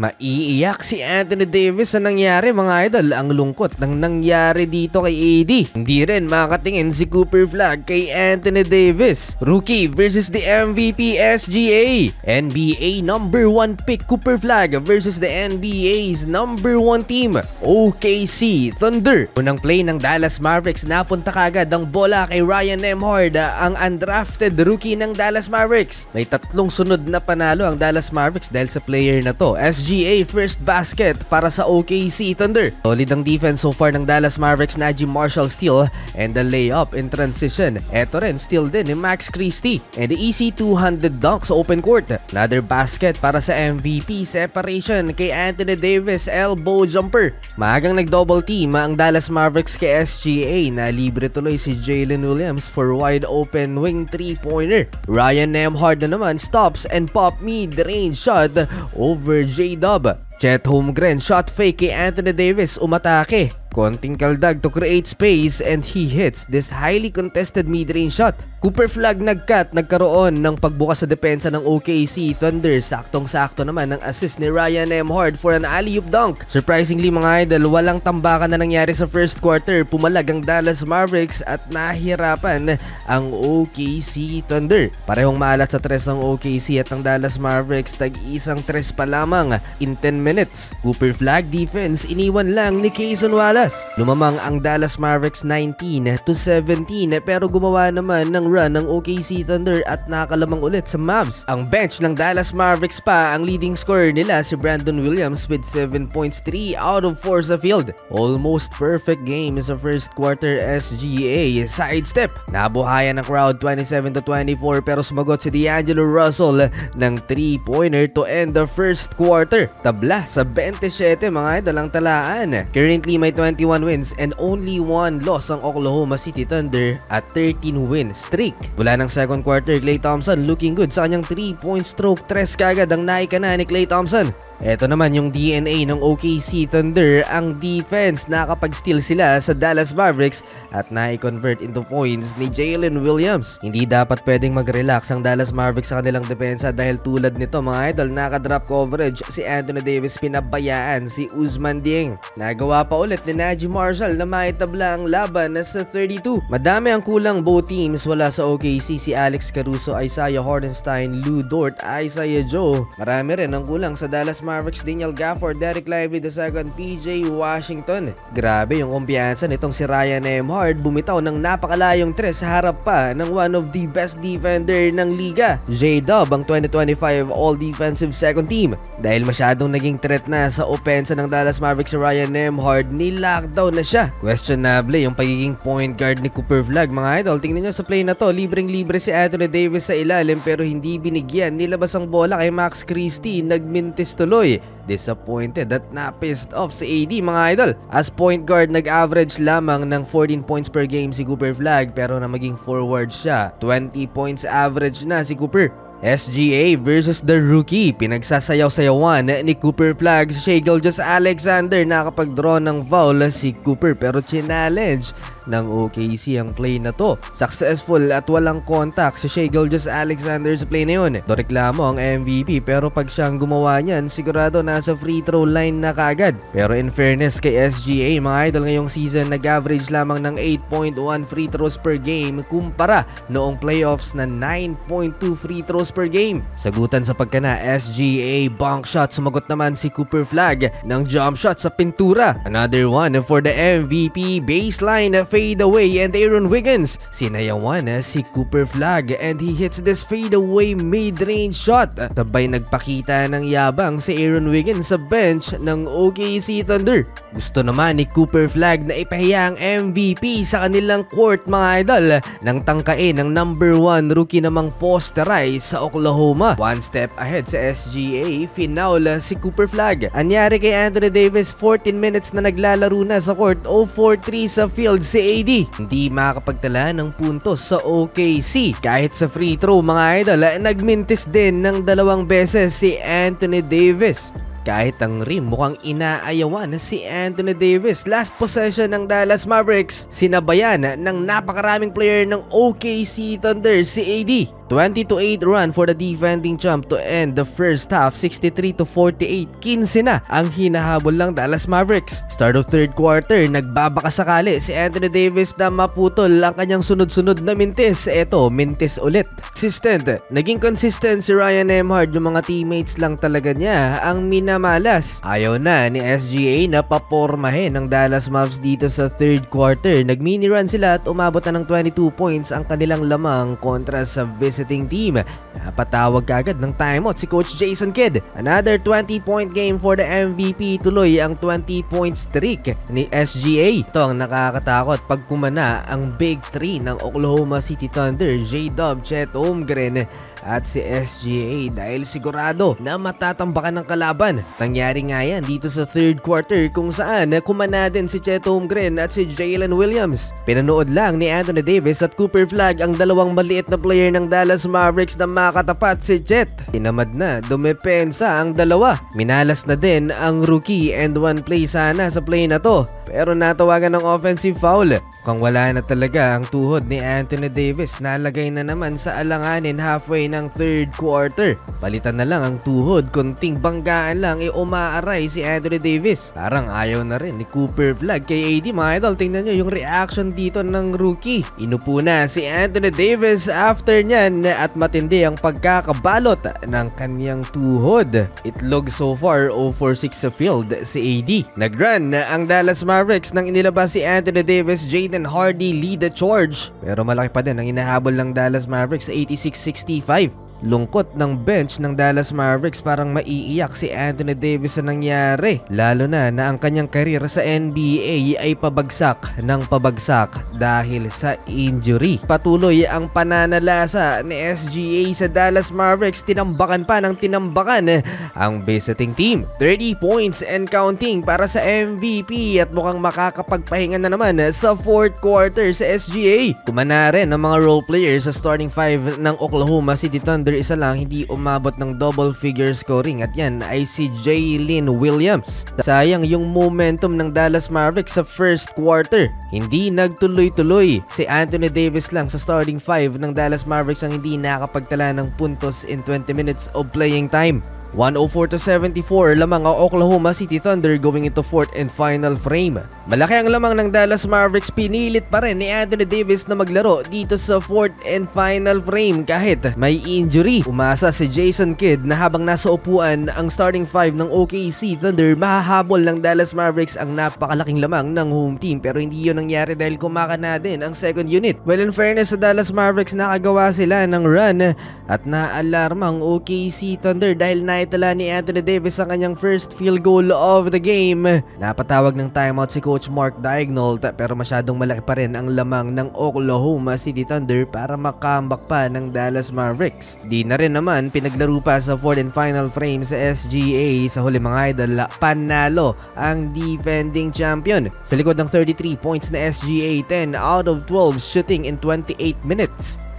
Maiiyak si Anthony Davis sa nangyari mga idol. Ang lungkot ng nangyari dito kay AD. Hindi rin makatingin si Cooper Flagg kay Anthony Davis. Rookie versus the MVP SGA. NBA number 1 pick Cooper Flagg versus the NBA's number 1 team OKC Thunder. Unang play ng Dallas Mavericks, napunta kagad ang bola kay Ryan Nembhard, ang undrafted rookie ng Dallas Mavericks. May 3 sunod na panalo ang Dallas Mavericks dahil sa player na to. SGA first basket para sa OKC Thunder. Solid ang defense so far ng Dallas Mavericks. Najee Marshall steal and the layup in transition. Eto rin steal din ni Max Christie and the easy two-handed dunk sa open court. Another basket para sa MVP. Separation kay Anthony Davis, elbow jumper. Maagang nag-double team ang Dallas Mavericks kay SGA na libre tuloy si Jalen Williams for wide open wing 3-pointer. Ryan Nembhard na naman stops and pop mid-range shot over J-Dub. Chet Holmgren shot fake kay Anthony Davis, umatake. Konting kaldag to create space and he hits this highly contested mid-range shot. Cooper Flagg nag-cut, nagkaroon ng pagbukas sa depensa ng OKC Thunder. Saktong-sakto naman ang assist ni Ryan Nembhard for an alley-oop dunk. Surprisingly mga idol, walang tambakan na nangyari sa first quarter. Pumalag ang Dallas Mavericks at nahirapan ang OKC Thunder. Parehong maalat sa tres ang OKC at ang Dallas Mavericks, tag-isang tres pa lamang in 10 minutes. Cooper Flagg defense, iniwan lang ni Cason Wallace. Lumamang ang Dallas Mavericks 19-17 pero gumawa naman ng run ng OKC Thunder at nakalamang ulit sa Mavs. Ang bench ng Dallas Mavericks pa, ang leading scorer nila si Brandon Williams with 7 points, 3 out of 4 sa field. Almost perfect game sa first quarter. SGA sidestep. Nabuhayan ng crowd 27-24 pero sumagot si D'Angelo Russell ng 3-pointer to end the first quarter. Tabla sa 27 mga idol ang talaan. Currently may 21 wins and only 1 loss ang Oklahoma City Thunder at 13 win streak. Mula ng second quarter, Klay Thompson looking good sa kanyang 3-point stroke. 3 kagad ang naika na ni Klay Thompson. Ito naman yung DNA ng OKC Thunder, ang defense. Nakapag-steal sila sa Dallas Mavericks at na-convert into points ni Jalen Williams. Hindi dapat pwedeng mag-relax ang Dallas Mavericks sa kanilang depensa dahil tulad nito mga idol, naka-drop coverage si Anthony Davis, pinabayaan si Ousmane Dieng. Nagawa pa ulit ni Najee Marshall na maitabla ang laban sa 32. Madami ang kulang both teams. Wala sa OKC si Alex Caruso, Isaiah Hartenstein, Lu Dort, Isaiah Joe. Marami rin ang kulang sa Dallas Mavericks, Daniel Gafford, Derek Lively II, PJ Washington. Grabe yung kumpiyansa nitong si Ryan Nembhard. Bumitaw ng napakalayong tres sa harap pa ng one of the best defender ng liga, J-Dub, ang 2025 All-Defensive Second Team. Dahil masyadong naging threat na sa opensa ng Dallas Mavericks si Ryan Nembhard, ni-lockdown na siya. Questionable yung pagiging point guard ni Cooper Flagg mga idol. Tingnan nyo sa play na to, libreng-libre si Anthony Davis sa ilalim pero hindi binigyan. Nilabas ang bola kay Max Christie, nagmintis tuloy. Disappointed at na-pissed off si AD mga idol. As point guard, nag-average lamang ng 14 points per game si Cooper Flagg pero na maging forward siya, 20 points average na si Cooper. SGA versus the rookie. Pinagsasayaw-sayawan ni Cooper Flagg si Shai Gilgeous-Alexander. Nakapag-draw ng foul si Cooper pero challenge ng OKC ang play na to. Successful at walang contact si Shai Gilgeous-Alexander sa play na yun. Reklamo ang MVP pero pag siyang gumawa niyan, sigurado nasa free throw line na kagad. Pero in fairness kay SGA mga idol, ngayong season nag-average lamang ng 8.1 free throws per game kumpara noong playoffs na 9.2 free throws per game. Sagutan sa pagkana, SGA bank shot. Sumagot naman si Cooper Flagg ng jump shot sa pintura. Another one for the MVP. Baseline fade away and Aaron Wiggins. Sinayawan si Cooper Flagg and he hits this fade away mid-range shot. Sabay nagpakita ng yabang si Aaron Wiggins sa bench ng OKC Thunder. Gusto naman ni Cooper Flagg na ipahiya ang MVP sa kanilang court mga idol nang tangkain ng number 1 rookie namang posterize sa Oklahoma. One step ahead sa SGA, finaul si Cooper Flagg. Anyari kay Anthony Davis, 14 minutes na naglalaro na sa court, 0-4-3 sa field si AD. Hindi makakapagtala ng puntos sa OKC. Kahit sa free throw mga idol, nagmintis din ng 2 beses si Anthony Davis. Kahit ang rim mukhang inaayawan si Anthony Davis. Last possession ng Dallas Mavericks, sinabayan ng napakaraming player ng OKC Thunder si AD. 20-8 run for the defending champ to end the first half. 63-48, 15 na ang hinahabol ng Dallas Mavericks. Start of third quarter, nagbabakasakali si Anthony Davis na maputol ang kanyang sunod-sunod na mintis. Eto, mintis ulit. Naging consistent si Ryan Nembhard. Yung mga teammates lang talaga niya ang minamalas. Ayaw na ni SGA na papormahin ng Dallas Mavs dito sa third quarter. Nag-mini run sila at umabot na ng 22 points ang kanilang lamang kontra sa visiting team. Napatawag kagad ng timeout si Coach Jason Kidd. Another 20-point game for the MVP. Tuloy ang 20-point streak ni SGA. Ito ang nakakatakot pag kumana ang Big 3 ng Oklahoma City Thunder, J-Dub, Chet Holmgren at si SGA, dahil sigurado na matatambakan ng kalaban. Nangyari nga yan dito sa third quarter kung saan kumana din si Chet Holmgren at si Jalen Williams. Pinanood lang ni Anthony Davis at Cooper Flagg ang dalawang maliit na player ng Dallas Mavericks na makatapat si Chet. Tinamad na dumepensa ang dalawa. Minalas na din ang rookie and one play sana sa play na to, pero natawagan ng offensive foul. Kung wala na talaga ang tuhod ni Anthony Davis, nalagay na naman sa alanganin halfway ng third quarter. Palitan na lang ang tuhod, kunting banggaan lang umaaray si Anthony Davis. Parang ayaw na rin ni Cooper Flagg kay AD. Mga idol, tingnan nyo yung reaction dito ng rookie. Inupo na si Anthony Davis after nyan at matindi ang pagkakabalot ng kanyang tuhod. Itlog so far 0 for 6 sa field si AD. Nag-run ang Dallas Mavericks nang inilabas si Anthony Davis. Jaden Hardy lead the charge, pero malaki pa din ang inahabol ng Dallas Mavericks, 86-65. Lungkot ng bench ng Dallas Mavericks, parang maiiyak si Anthony Davis sa nangyari, lalo na ang kanyang karir sa NBA ay pabagsak ng pabagsak dahil sa injury. Patuloy ang pananalasa ni SGA sa Dallas Mavericks, tinambakan pa ng tinambakan ang visiting team. 30 points and counting para sa MVP at mukhang makakapagpahinga na naman sa fourth quarter sa SGA. Kumana rin ang mga role players sa starting 5 ng Oklahoma City Thunder. Isa lang hindi umabot ng double figure scoring at yan ay si Jalen Williams. Sayang yung momentum ng Dallas Mavericks sa first quarter. Hindi nagtuloy-tuloy. Si Anthony Davis lang sa starting 5 ng Dallas Mavericks ang hindi nakapagtala ng puntos in 20 minutes of playing time. 104-74 lamang ang Oklahoma City Thunder going into fourth and final frame. Malaki ang lamang ng Dallas Mavericks, pinilit pa rin ni Anthony Davis na maglaro dito sa fourth and final frame kahit may injury. Umasa si Jason Kidd na habang nasa upuan ang starting 5 ng OKC Thunder, mahahabol ng Dallas Mavericks ang napakalaking lamang ng home team, pero hindi yun nangyari dahil kumakana din ang second unit. Well, in fairness sa Dallas Mavericks, nakagawa sila ng run at naalarma ang OKC Thunder dahil naitala ni Anthony Davis ang kanyang first field goal of the game. Napatawag ng timeout si Coach Mark Daigneault, pero masyadong malaki pa rin ang lamang ng Oklahoma City Thunder para makambak pa ng Dallas Mavericks. Di na rin naman pinaglaro pa sa fourth and final frame sa SGA. Sa huli mga idol, panalo ang defending champion. Sa likod ng 33 points na SGA, 10 out of 12 shooting in 28 minutes.